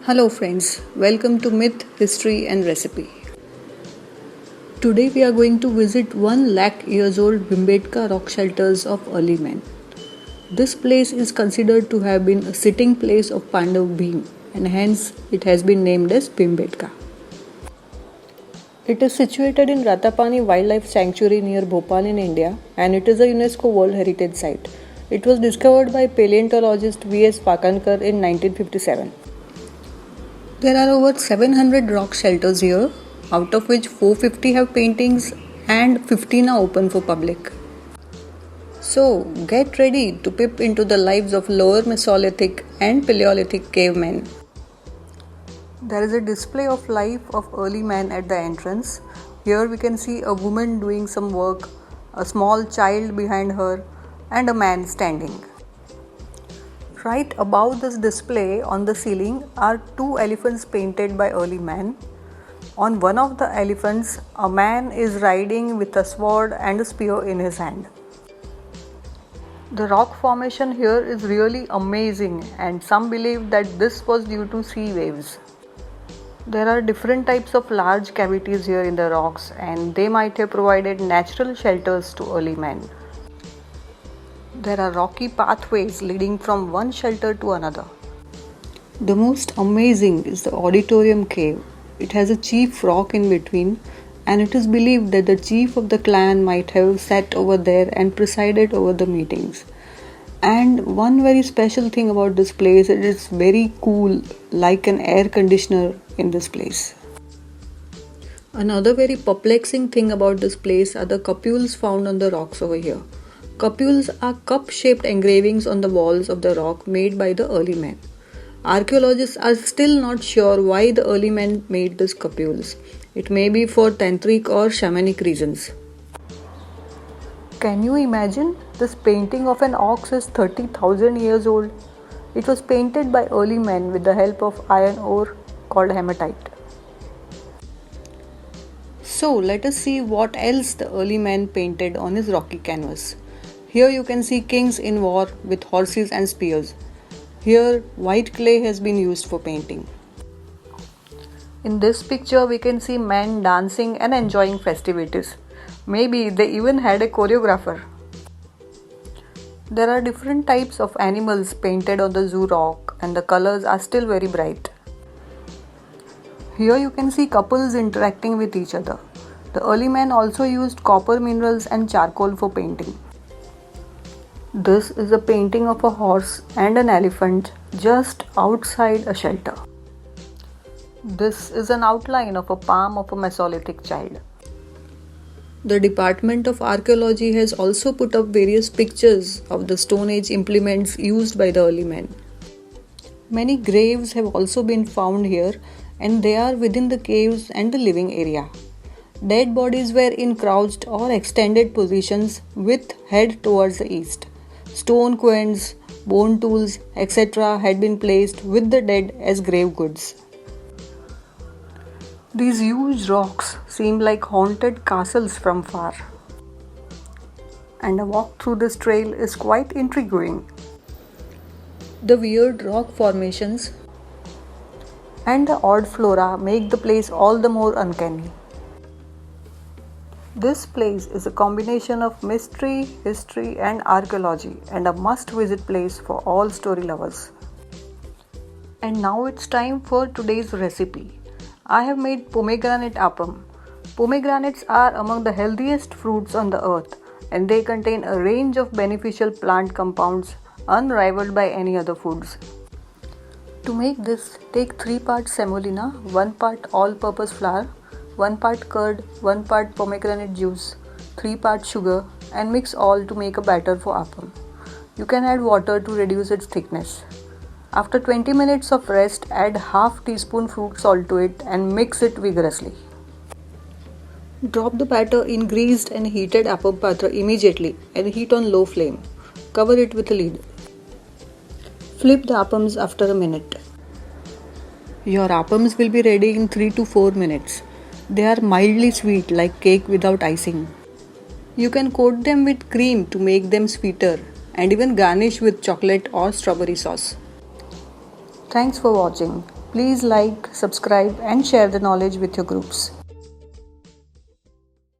Hello, friends. Welcome to Myth, History, and Recipe. Today, we are going to visit 1 lakh years old Bhimbetka rock shelters of early men. This place is considered to have been a sitting place of Pandav Bhim, and hence it has been named as Bhimbetka. It is situated in Ratapani Wildlife Sanctuary near Bhopal in India, and it is a UNESCO World Heritage Site. It was discovered by paleontologist V.S. Pakankar in 1957. There are over 700 rock shelters here, out of which 450 have paintings and 15 are open for public. So, get ready to peep into the lives of Lower Mesolithic and Paleolithic cavemen. There is a display of life of early man at the entrance. Here we can see a woman doing some work, a small child behind her, and a man standing. Right above this display on the ceiling are 2 elephants painted by early man. On one of the elephants, a man is riding with a sword and a spear in his hand. The rock formation here is really amazing, and some believe that this was due to sea waves. There are different types of large cavities here in the rocks, and they might have provided natural shelters to early men. There are rocky pathways leading from one shelter to another. The most amazing is the auditorium cave. It has a chief rock in between, and it is believed that the chief of the clan might have sat over there and presided over the meetings. And one very special thing about this place, it is very cool, like an air conditioner in this place. Another very perplexing thing about this place are the cupules found on the rocks over here. Cupules are cup-shaped engravings on the walls of the rock made by the early men. Archaeologists are still not sure why the early men made these cupules. It may be for tantric or shamanic reasons. Can you imagine? This painting of an ox is 30,000 years old. It was painted by early men with the help of iron ore called hematite. So let us see what else the early man painted on his rocky canvas. Here you can see kings in war with horses and spears. Here white clay has been used for painting. In this picture we can see men dancing and enjoying festivities. Maybe they even had a choreographer. There are different types of animals painted on the zoo rock, and the colors are still very bright. Here you can see couples interacting with each other. The early men also used copper minerals and charcoal for painting. This is a painting of a horse and an elephant just outside a shelter. This is an outline of a palm of a Mesolithic child. The Department of Archaeology has also put up various pictures of the Stone Age implements used by the early men. Many graves have also been found here, and they are within the caves and the living area. Dead bodies were in crouched or extended positions with head towards the east. Stone quains, bone tools, etc. had been placed with the dead as grave goods. These huge rocks seem like haunted castles from far. And a walk through this trail is quite intriguing. The weird rock formations and the odd flora make the place all the more uncanny. This place is a combination of mystery, history, and archaeology, and a must-visit place for all story lovers. And now it's time for today's recipe. I have made pomegranate appam. Pomegranates are among the healthiest fruits on the earth, and they contain a range of beneficial plant compounds unrivaled by any other foods. To make this, take 3 parts semolina, 1 part all-purpose flour, 1 part curd, 1 part pomegranate juice, 3 parts sugar, and mix all to make a batter for appam. You can add water to reduce its thickness. After 20 minutes of rest, add half teaspoon fruit salt to it and mix it vigorously. Drop the batter in greased and heated appam patra immediately and heat on low flame. Cover it with a lid. Flip the appams after a minute. Your appams will be ready in 3 to 4 minutes. They are mildly sweet like cake without icing. You can coat them with cream to make them sweeter and even garnish with chocolate or strawberry sauce. Thanks for watching. Please like, subscribe, and share the knowledge with your groups.